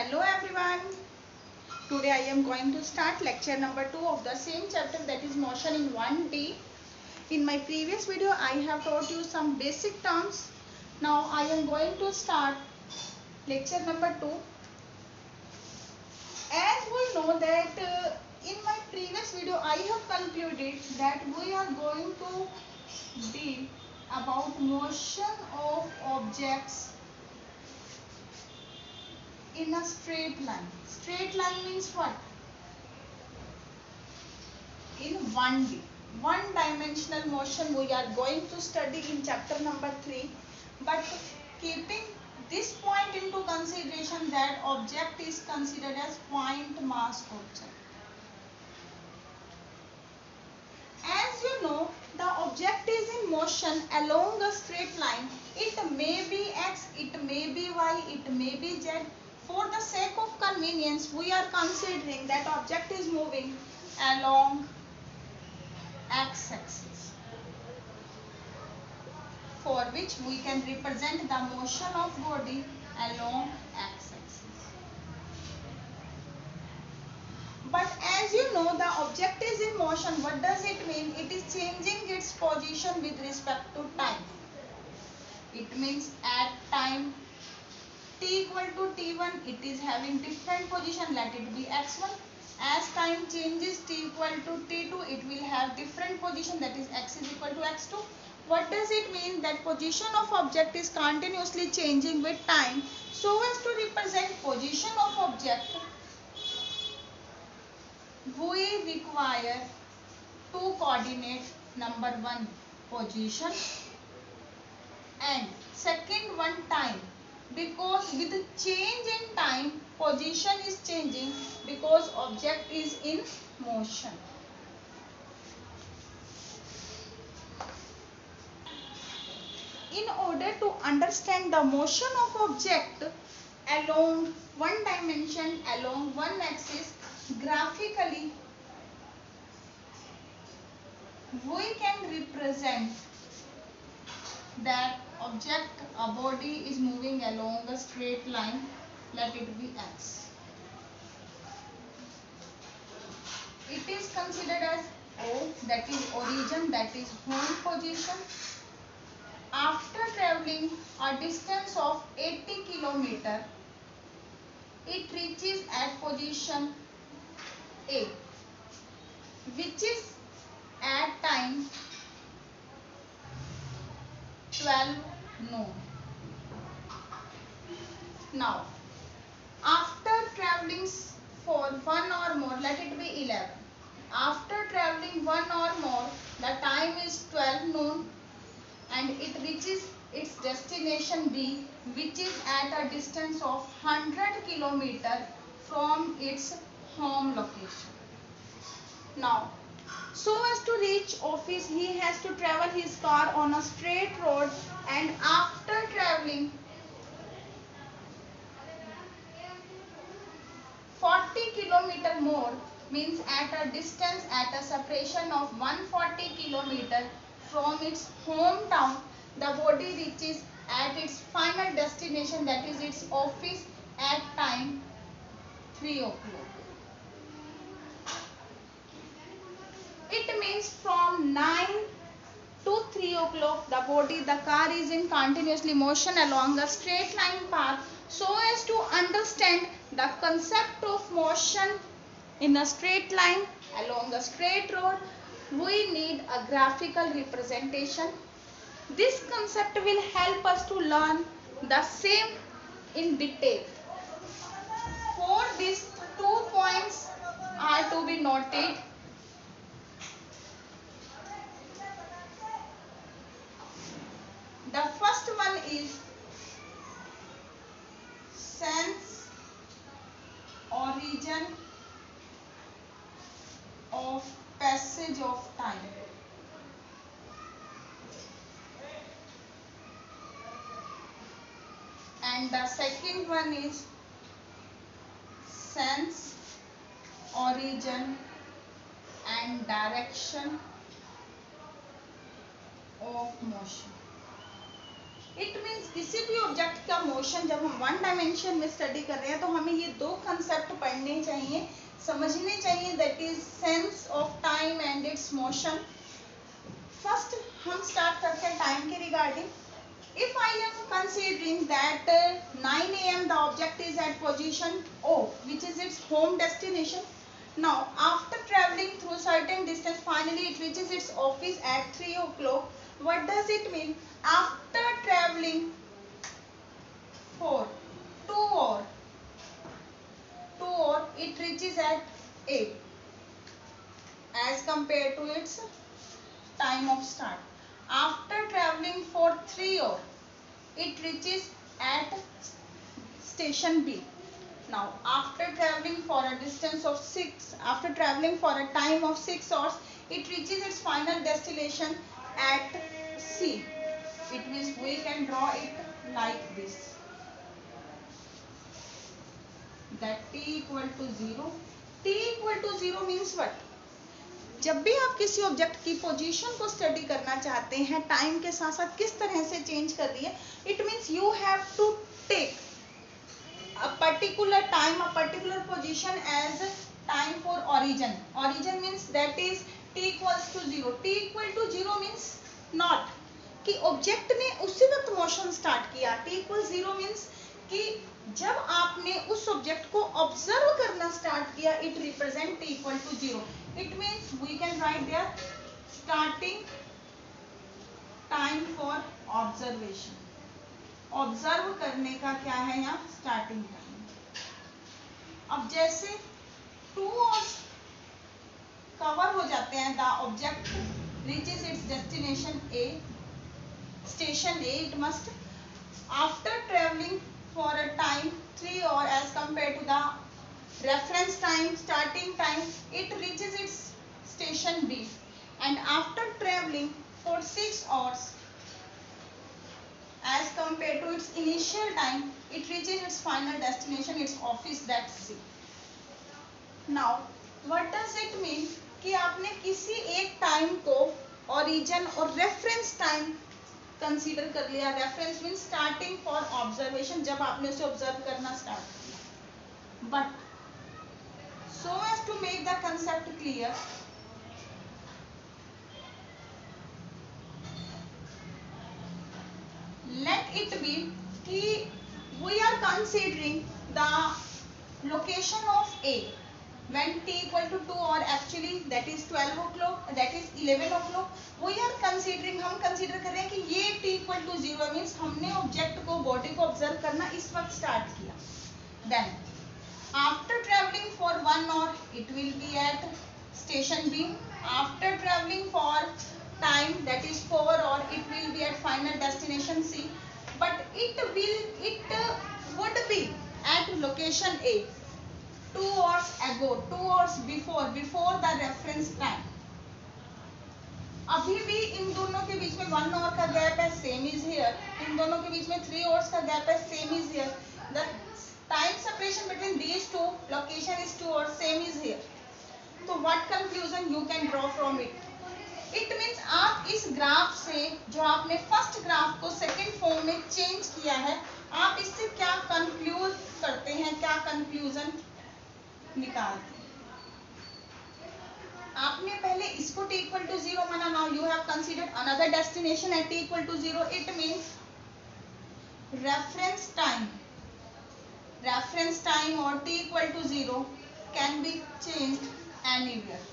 Hello everyone. Today I am going to start lecture number 2 of the same chapter, that is motion in 1D. In my previous video I have taught you some basic terms. Now I am going to start lecture number 2. As we know that in my previous video I have concluded that we are going to deal about motion of objects in a straight line. Straight line means what? In 1D. One dimensional motion we are going to study in chapter number 3. But keeping this point into consideration that object is considered as point mass object. As you know, the object is in motion along a straight line. It may be x, it may be y, it may be z. For the sake of convenience, we are considering that object is moving along x-axis, for which we can represent the motion of body along x-axis. But as you know, the object is in motion. What does it mean? It is changing its position with respect to time. It means at time t equal to t1, it is having different position. Let it be x1. As time changes t equal to t2, it will have different position, that is x is equal to x2. What does it mean? That position of object is continuously changing with time. So as to represent position of object, we require two coordinates. Number one, position, and second one, time. Because with the change in time, position is changing because object is in motion. In order to understand the motion of object along one dimension, along one axis, graphically we can represent that object, a body is moving along a straight line. Let it be x. It is considered as O, that is origin, that is home position. After traveling a distance of 80 km, it reaches at position A, which is at time 12 noon. Now, after traveling for one or more, let it be 11. After traveling one or more, the time is 12 noon and it reaches its destination B, which is at a distance of 100 km from its home location. Now, so as to reach office, he has to travel his car on a straight road, and after traveling 40 km more, means at a distance, at a separation of 140 km from its hometown, the body reaches at its final destination, that is its office, at time 3 o'clock. It means from 9 to 3 o'clock, the car is in continuously motion along a straight line path. So as to understand the concept of motion in a straight line along a straight road, we need a graphical representation. This concept will help us to learn the same in detail. For these 2 points are to be noted. The first one is sense origin of passage of time. And the second one is sense origin and direction of motion. It means किसी भी object का motion जब हम one dimension में study कर रहे हैं तो हमें ये दो कंसेप्ट पढ़ने चाहिए, समझने चाहिए, that is sense of time and it's motion. First हम स्टार्ट करते हैं टाइम के regarding. If I am considering that 9 a.m. the object is at position O, which is its home destination. Now, after traveling through certain distance, finally it reaches its office at 3 o'clock. What does it mean? After traveling for 2 hour, it reaches at 8 as compared to its time of start. After traveling for 3 hours, it reaches at station B. Now, after traveling for a distance of 6, after traveling for a time of 6 hours, it reaches its final destination at C. It means we can draw it like this. That T equal to 0. T equal to 0 means what? जब भी आप किसी object की position को study करना चाहते हैं time के साथ साथ किस तरह से चेंज कर रही है, it means you have to take a particular time, a particular position as time for origin. Origin means that is t equals to 0. t equal to 0 means not कि ऑब्जेक्ट ने उसी वक्त मोशन स्टार्ट किया. t equal 0 means कि जब आपने उस object को ऑब्जर्व करना स्टार्ट किया, it represent t equal to 0. It means we can write there starting time for observation. Observe करने का क्या है यहाँ स्टार्टिंग टाइम. अब जैसे 2 hours कवर हो जाते हैं, the object reaches its destination A, station A it must, after traveling for a time 3 hours as compared to the reference time, starting time, it reaches its station B, and after traveling for 6 hours as compared to its initial time, it reaches its final destination, its office, that's C. Now what does it mean कि आपने किसी एक time को origin और reference time consider कर लिया. Reference mean starting for observation, जब आपने उसे ऑब्जर्व करना स्टार्ट किया. But so as to make the concept clear, let it be कि we are considering the location of A when t equal to 2 or actually that is 12 o'clock, that is 11 o'clock. we are considering, हम consider कर रहे हैं कि ये t equal to 0 means हमने object को, body को ऑब्जर्व करना इस वक्त स्टार्ट किया. Then after traveling for 1 hour, it will be at station B. After traveling for time, that is 4 hour, it will be at final destination C. But it would be at location A 2 hours ago, 2 hours before the reference time. अभी भी इन दोनों के बीच में 1 hour का gap है, same is here. इन दोनों के बीच में 3 hours का गैप है, same is here. The time separation between these two location is 2 hours, same is here. So what conclusion you can draw from it? It means आप इस graph से, जो आपने फर्स्ट ग्राफ को सेकंड फॉर्म में change किया है, आप इससे क्या कंक्लूड करते हैं, क्या कंक्लूजन निकालते हैं. आपने पहले इसको t equal to 0 माना. now you have considered another destination at t equal to 0. it means reference time or t equal to 0 can be changed anywhere.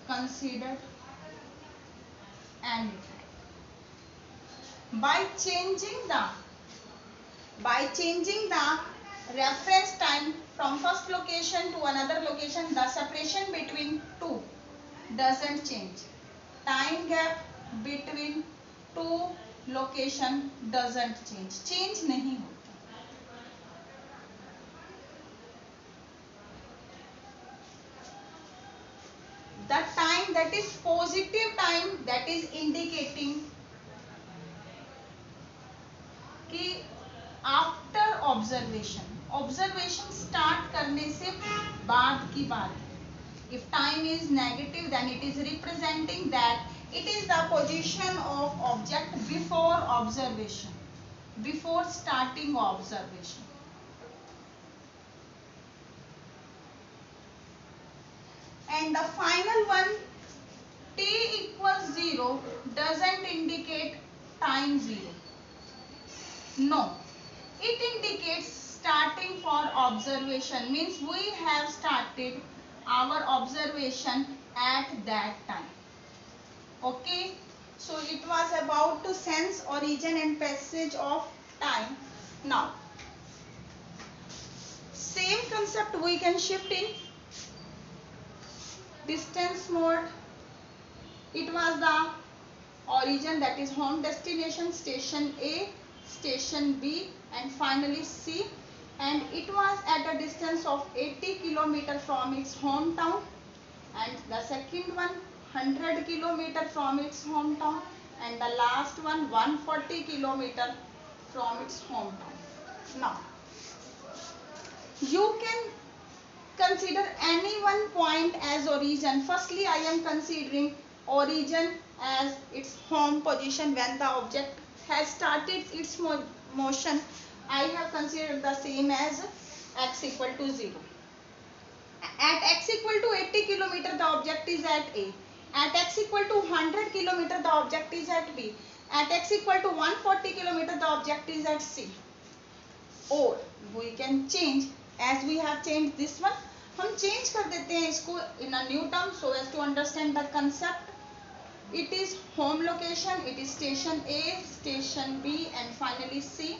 Considered anytime. By changing the reference time from first location to another location, the separation between two doesn't change. Time gap between two location doesn't change नहीं होता. The time that is positive time, that is indicating कि after observation start करने से बाद की बात है. If time is negative then it is representing that It is the position of object before observation, before starting observation. And the final one, t equals 0 doesn't indicate time 0. No, it indicates starting for observation, means we have started our observation at that time. Okay, so it was about to sense, origin and passage of time. Now same concept we can shift in distance mode. It was the origin, that is home destination, station A, station B and finally C, and it was at a distance of 80 km from its hometown, and the second one 100 km from its hometown, and the last one 140 km from its hometown. Now you can consider any one point as origin. Firstly, I am considering origin as its home position. When the object has started its motion, I have considered the same as x equal to 0. At x equal to 80 km, the object is at A. At x equal to 100 km, the object is at B. At x equal to 140 km, the object is at C. Or we can change, as we have changed this one, हम change कर देते हैं इसको in a new term so as to understand the concept. It is home location, it is station A, station B and finally C.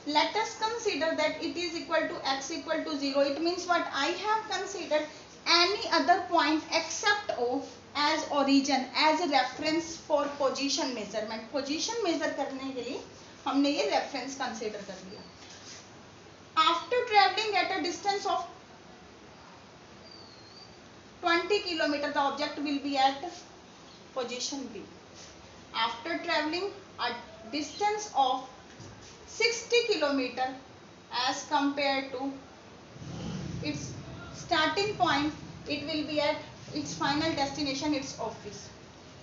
Let us consider that it is equal to x equal to 0. It means what? I have considered any other point except O as origin, as a reference for position measurement. Position measure करने के लिए हमने ये reference consider कर लिया. After traveling at a distance of 20 km, the object will be at position B. After traveling a distance of 60 km as compared to its starting point, it will be at its final destination, its office.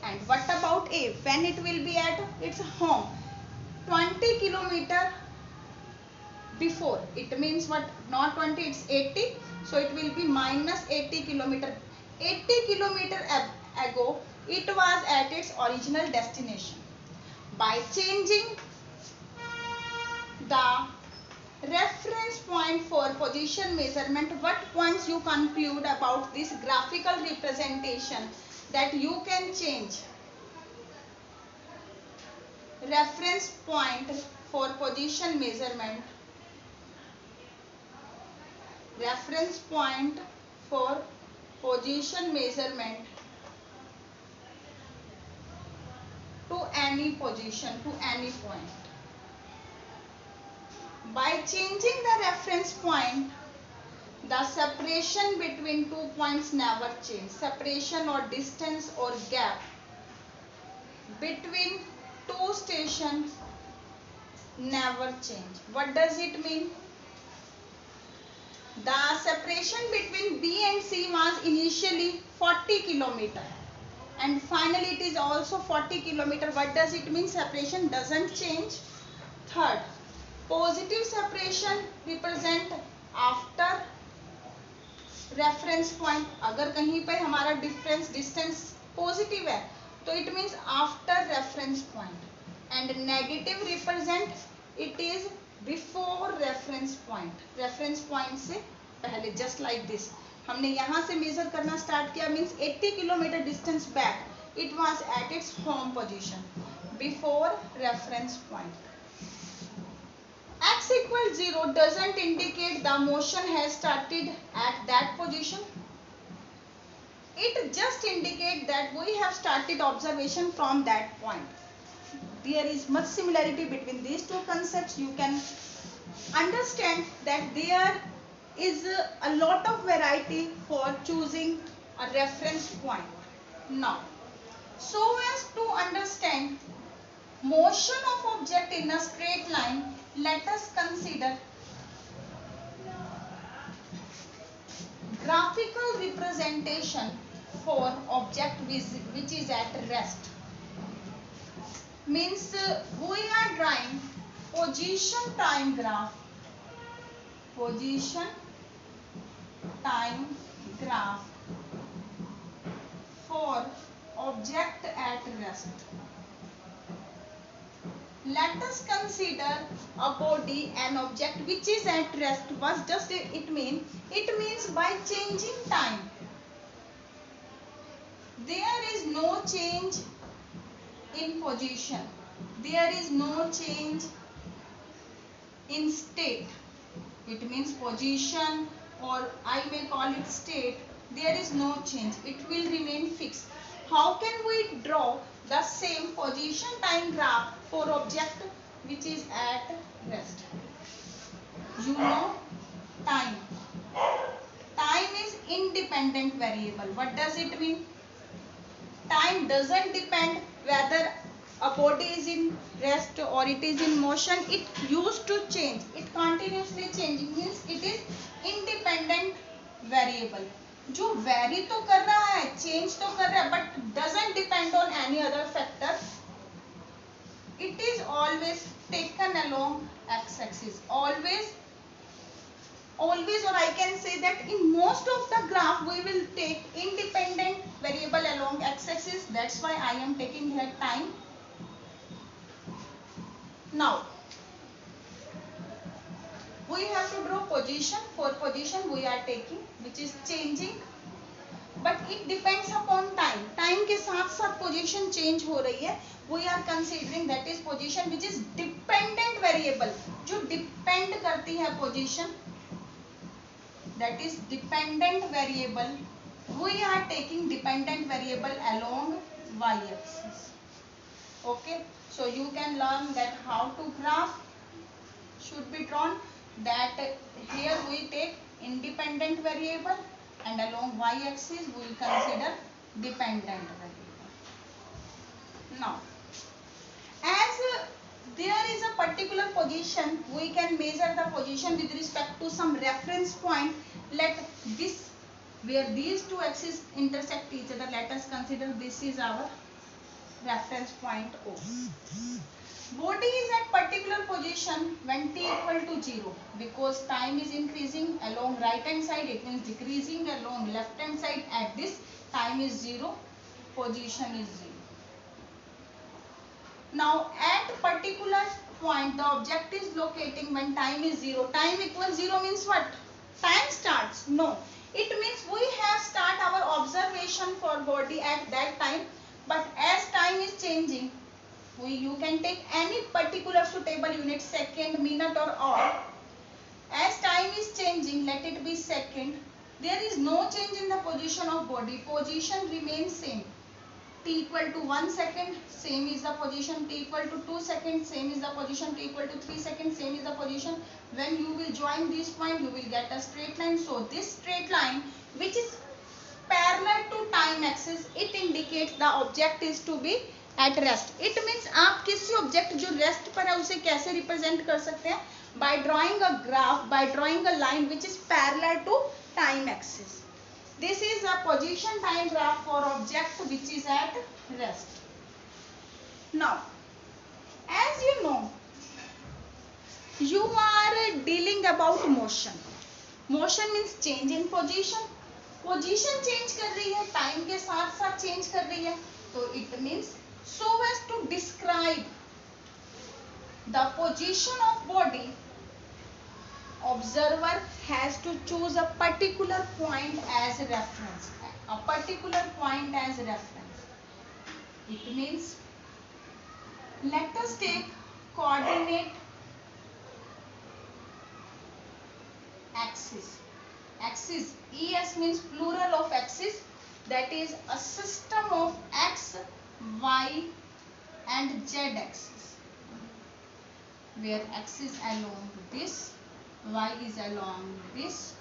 And what about A? When it will be at its home? 20 km before. It means what? Not 20, it's 80. So it will be minus 80 km. 80 km ago, it was at its original destination. By changing the reference point for position measurement, what points you conclude about this graphical representation? That you can change reference point for position measurement, reference point for position measurement to any position, to any point. By changing the reference point, the separation between 2 points never change. Separation or distance or gap between 2 stations never change. What does it mean? The separation between B and C was initially 40 km and finally it is also 40 km. What does it mean? Separation doesn't change. Third, positive separation represent after reference point. अगर कहीं पर हमारा difference distance positive है तो it means after reference point, and negative represent it is before reference point. reference point से पहले, just like this. हमने यहाँ से measure करना start किया, means 80 km distance back it was at its home position before reference point. X equals 0 doesn't indicate the motion has started at that position. It just indicates that we have started observation from that point. There is much similarity between these two concepts. You can understand that there is a lot of variety for choosing a reference point. Now, so as to understand motion of object in a straight line, let us consider graphical representation for object which is at rest. means we are drawing position time graph. Position time graph for object at rest. Let us consider a body, an object which is at rest. What does it mean? It means by changing time, there is no change in position, there is no change in state. It means position, or I may call it state, there is no change, it will remain fixed. How can we draw the same position time graph for object which is at rest? You know, time. Time is independent variable. What does it mean? Time doesn't depend whether a body is in rest or it is in motion. It used to change. It continuously changing, means it is independent variable. जो vary तो कर रहा है, change तो कर रहा है, but doesn't depend on any other factor. It is always taken along x-axis. Always, or I can say that in most of the graph we will take independent variable along x-axis. That's why I am taking here time. Now we have to draw position. For position we are taking which is changing, but it depends upon time. Time के साथ साथ position change हो रही है. We are considering that is position which is dependent variable. जो depend करती है position, that is dependent variable. We are taking dependent variable along y-axis. Okay, so you can learn that how to graph should be drawn. That here we take independent variable and along y-axis we will consider dependent variable. Now, as there is a particular position, we can measure the position with respect to some reference point. Let this, where these two axes intersect each other, let us consider this is our reference point O. Body is at particular position when t equal to 0, because time is increasing along right hand side, it means decreasing along left hand side. At this time is 0, position is 0. Now at particular point the object is locating when time is 0. Time equals 0 means what? Time starts? No. It means we have start our observation for body at that time, but as time is changing, you can take any particular suitable unit, second, minute or hour. As time is changing, let it be second, there is no change in the position of body. Position remains same. T equal to 1 second, same is the position. T equal to 2 seconds, same is the position. T equal to 3 seconds, same is the position. When you will join this point, you will get a straight line. So this straight line which is parallel to time axis, it indicates the object is to be at rest. It means आप किसी object जो rest पर है उसे कैसे represent कर सकते हैं? By drawing a graph, by drawing a line which is parallel to time axis. This is a position time graph for object which is at rest. Now, as you know, you are dealing about motion. Motion means change in position. Position change कर रही है, time के साथ साथ change कर रही है. So it means so as to describe the position of body, observer has to choose a particular point as reference. A particular point as reference. It means let us take coordinate axis. Axis, ES means plural of axis, that is a system of x, y and z axis, where x is along this, y is along this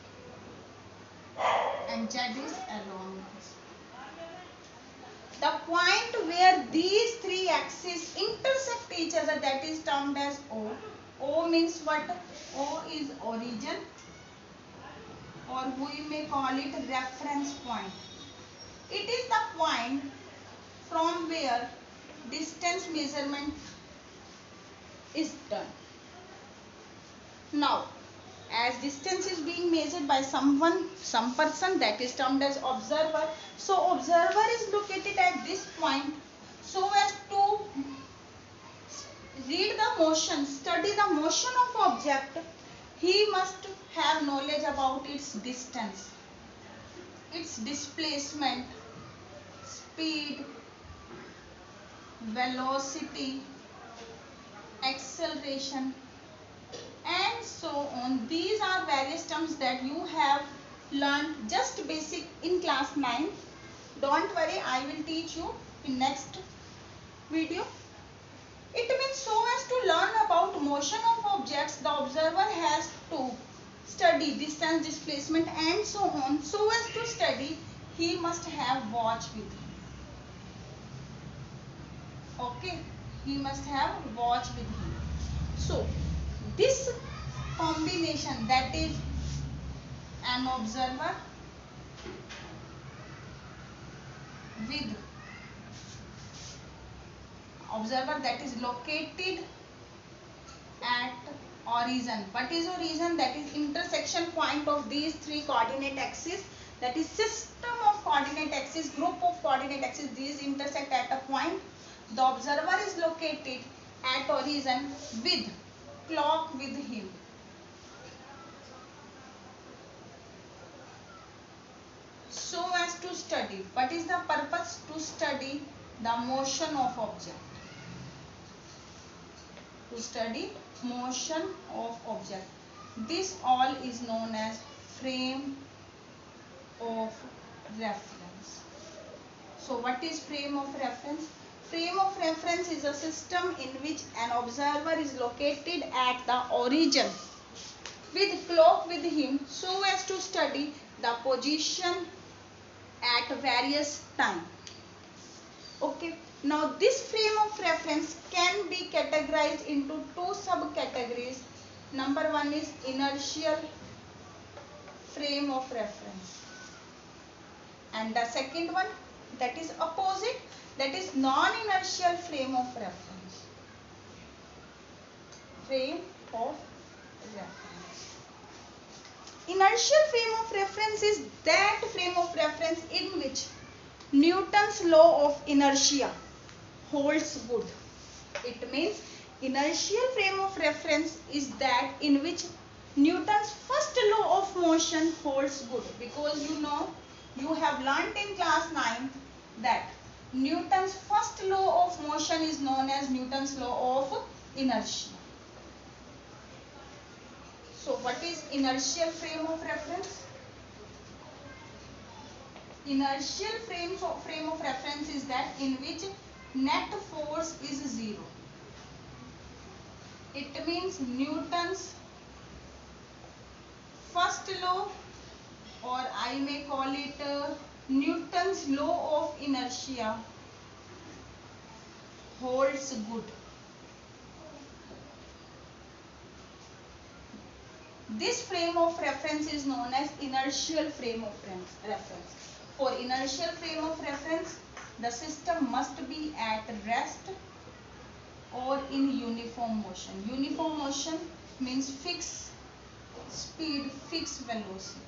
and z is along this. The point where these three axes intersect each other, that is termed as O. O means what? O is origin, or we may call it reference point. It is the point from where distance measurement is done. Now, as distance is being measured by some person, that is termed as observer. So observer is located at this point, so as to read the motion, study the motion of object, he must have knowledge about its distance, its displacement, speed, velocity, acceleration, and so on. These are various terms that you have learned just basic in class 9. Don't worry, I will teach you in next video. It means so as to learn about motion of objects, the observer has to study distance, displacement and so on. So as to study, he must have watch with him. Okay, he must have watch with him. So this combination, that is an observer with observer that is located at origin. What is origin? That is intersection point of these three coordinate axes. That is system of coordinate axis, group of coordinate axis. These intersect at a point. The observer is located at origin with clock with him. So as to study. What is the purpose? To study the motion of object. To study motion of object. This all is known as frame of reference. So what is frame of reference? Frame of reference is a system in which an observer is located at the origin with clock with him, so as to study the position at various time. Okay. Now this frame of reference can be categorized into two subcategories. Number one is inertial frame of reference, and the second one, that is opposite, that is non-inertial frame of reference. Frame of reference. Inertial frame of reference is that frame of reference in which Newton's law of inertia holds good. It means inertial frame of reference is that in which Newton's first law of motion holds good, because you know, you have learnt in class 9 that Newton's first law of motion is known as Newton's law of inertia. So what is inertial frame of reference? Inertial frame of reference is that in which net force is zero. It means Newton's first law, or I may call it Newton's law of inertia, holds good. This frame of reference is known as inertial frame of reference. For inertial frame of reference, the system must be at rest or in uniform motion. Uniform motion means fixed speed, fixed velocity.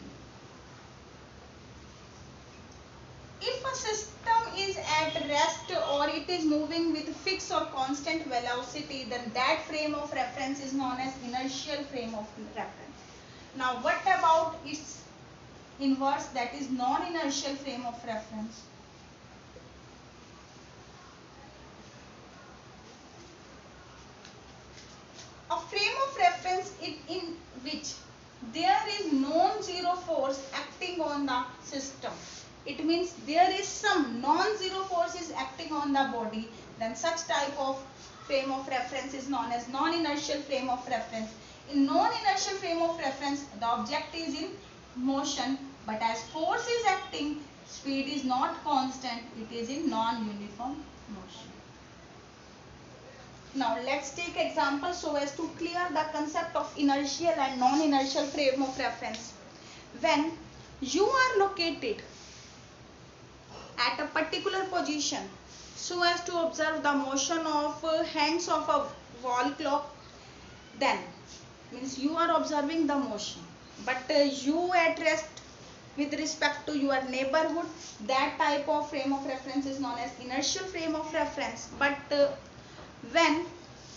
If a system is at rest or it is moving with fixed or constant velocity, then that frame of reference is known as inertial frame of reference. Now what about its inverse, that is non-inertial frame of reference? A frame of reference in which there is non-zero force acting on the system. It means there is some non-zero forces acting on the body, then such type of frame of reference is known as non-inertial frame of reference. In non-inertial frame of reference, the object is in motion, but as force is acting, speed is not constant, it is in non-uniform motion. Now let's take example so as to clear the concept of inertial and non-inertial frame of reference. When you are located at a particular position, so as to observe the motion of hands of a wall clock, then means you are observing the motion, but you at rest with respect to your neighborhood, that type of frame of reference is known as inertial frame of reference. But when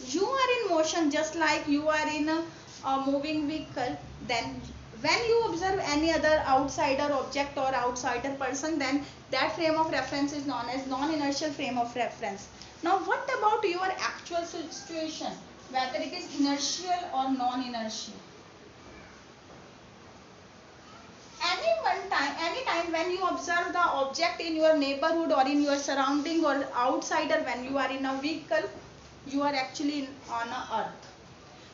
you are in motion, just like you are in a moving vehicle, then when you observe any other outsider object or outsider person, then that frame of reference is known as non-inertial frame of reference. Now what about your actual situation, whether it is inertial or non-inertial? Anytime when you observe the object in your neighborhood or in your surrounding or outsider, when you are in a vehicle, you are actually on a earth,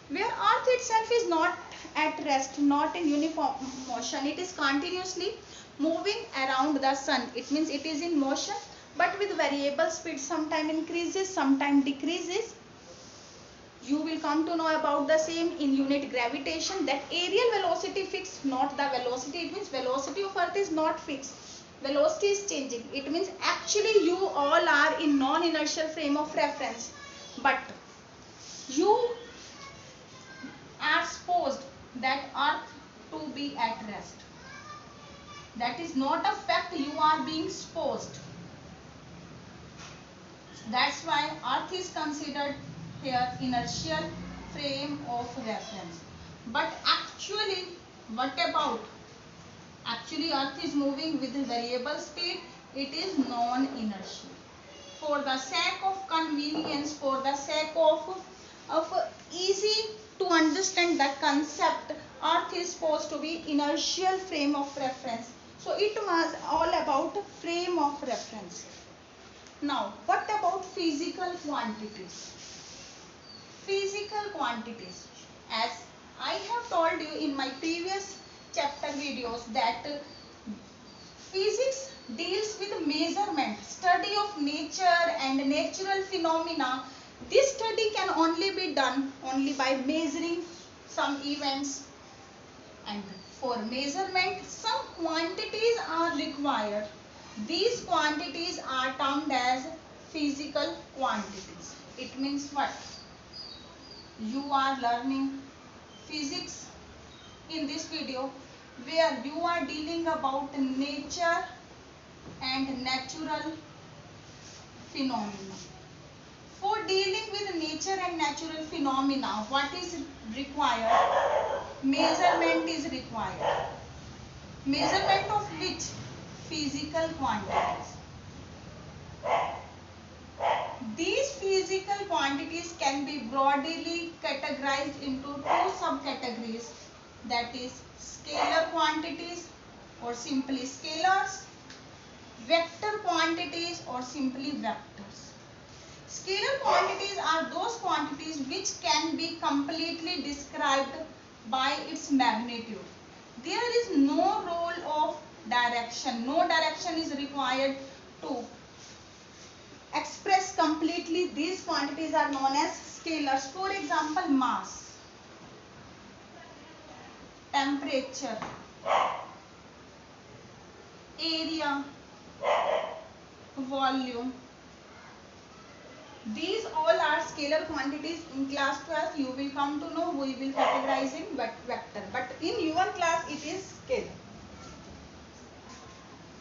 where earth itself is not at rest, not in uniform motion. It is continuously moving around the sun. It means it is in motion, but with variable speed. Sometime increases, sometime decreases. You will come to know about the same in unit gravitation, that aerial velocity fixed, not the velocity. It means velocity of earth is not fixed, velocity is changing. It means actually you all are in non-inertial frame of reference, but you are supposed that earth to be at rest. That is not a fact, you are being supposed. That's why earth is considered here inertial frame of reference. But actually, what about? Actually earth is moving with variable speed, it is non-inertial. For the sake of convenience, for the sake of easy to understand the concept, earth is supposed to be inertial frame of reference. So it was all about frame of reference. Now what about physical quantities? Physical quantities, as I have told you in my previous chapter videos, that physics deals with measurement, study of nature and natural phenomena. This study can only be done only by measuring some events, and for measurement some quantities are required. These quantities are termed as physical quantities. It means what? You are learning physics in this video, where you are dealing about nature and natural phenomena. For dealing with nature and natural phenomena, what is required? Measurement is required. Measurement of which? Physical quantities. These physical quantities can be broadly categorized into two subcategories, that is scalar quantities or simply scalars, vector quantities or simply vectors. Scalar quantities are those quantities which can be completely described by its magnitude. There is no role of direction. No direction is required to express completely. These quantities are known as scalars. For example, mass, temperature, area, volume. These all are scalar quantities. In class 12 you will come to know, we will categorize in vector, but in your class it is scalar.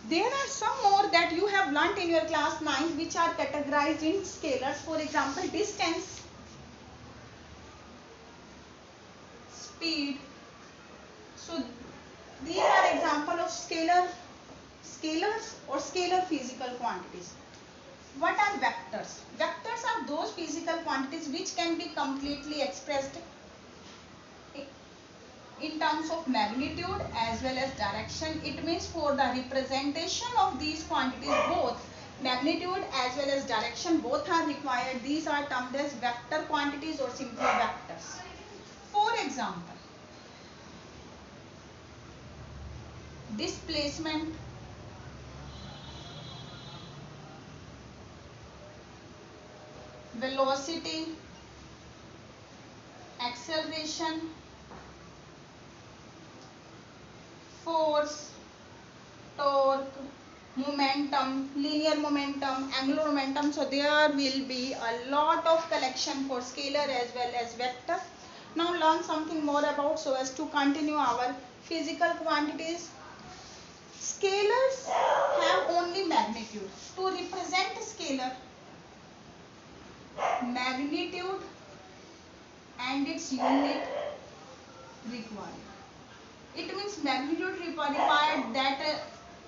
There are some more that you have learnt in your class 9 which are categorized in scalars. For example, distance, speed. So these are example of scalars or scalar physical quantities. What are vectors? Vectors are those physical quantities which can be completely expressed in terms of magnitude as well as direction. It means for the representation of these quantities, both magnitude as well as direction, both are required. These are termed as vector quantities or simply vectors. For example, displacement, velocity, acceleration, force, torque, momentum, linear momentum, angular momentum. So there will be a lot of collection for scalar as well as vector. Now learn something more about, so as to continue our physical quantities. Scalars have only magnitude. To represent scalar, magnitude and its unit required. It means magnitude required, that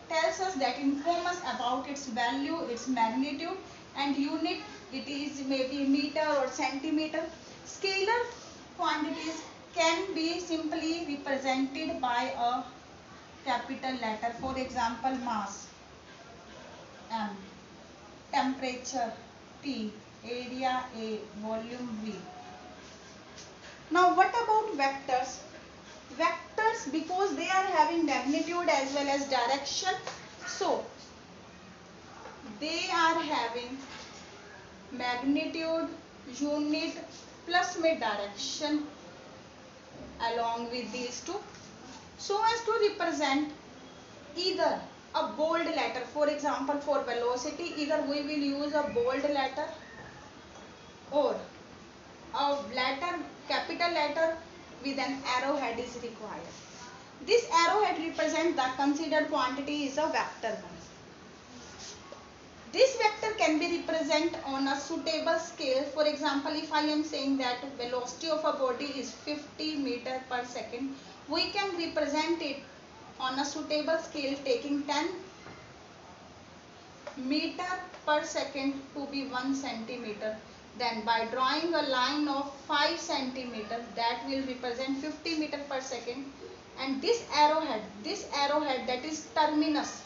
tells us, that inform us about its value, its magnitude, and unit, it is maybe meter or centimeter. Scalar quantities can be simply represented by a capital letter. For example, mass M, temperature T, area A, volume V. Now what about vectors? Vectors, because they are having magnitude as well as direction, so they are having magnitude, unit plus mid direction along with these two, so as to represent either a bold letter. For example, for velocity, either we will use a bold letter or a letter, capital letter with an arrowhead is required. This arrowhead represents the considered quantity is a vector one. This vector can be represented on a suitable scale. For example, if I am saying that velocity of a body is 50 meter per second, we can represent it on a suitable scale taking 10 meter per second to be 1 centimeter. Then by drawing a line of 5 centimeter, that will represent 50 meter per second. And this arrowhead that is terminus,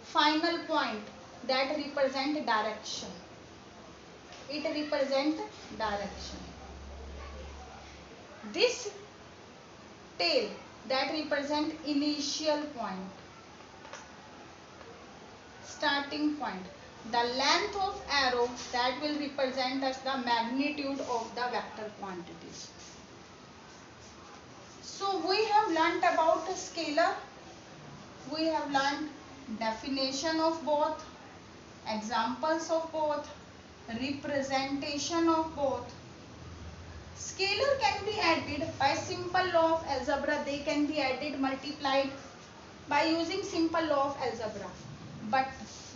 final point, that represent direction. It represent direction. This tail that represent initial point, starting point. The length of arrow that will represent as the magnitude of the vector quantities. So we have learnt about scalar. We have learnt definition of both, examples of both, representation of both. Scalar can be added by simple law of algebra. They can be added, multiplied by using simple law of algebra. But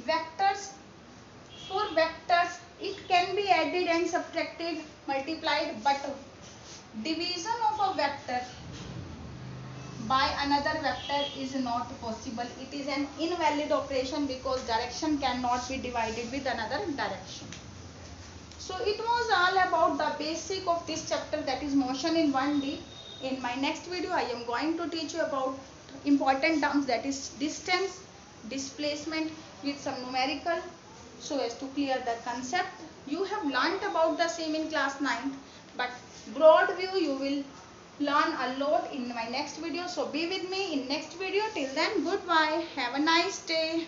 vectors, for vectors, it can be added and subtracted, multiplied, but division of a vector by another vector is not possible. It is an invalid operation because direction cannot be divided with another direction. So it was all about the basic of this chapter, that is motion in 1D. In my next video, I am going to teach you about important terms, that is distance, displacement with some numerical, so as to clear the concept. You have learnt about the same in class 9th, but broad view you will learn a lot in my next video. So be with me in next video. Till then, goodbye. Have a nice day.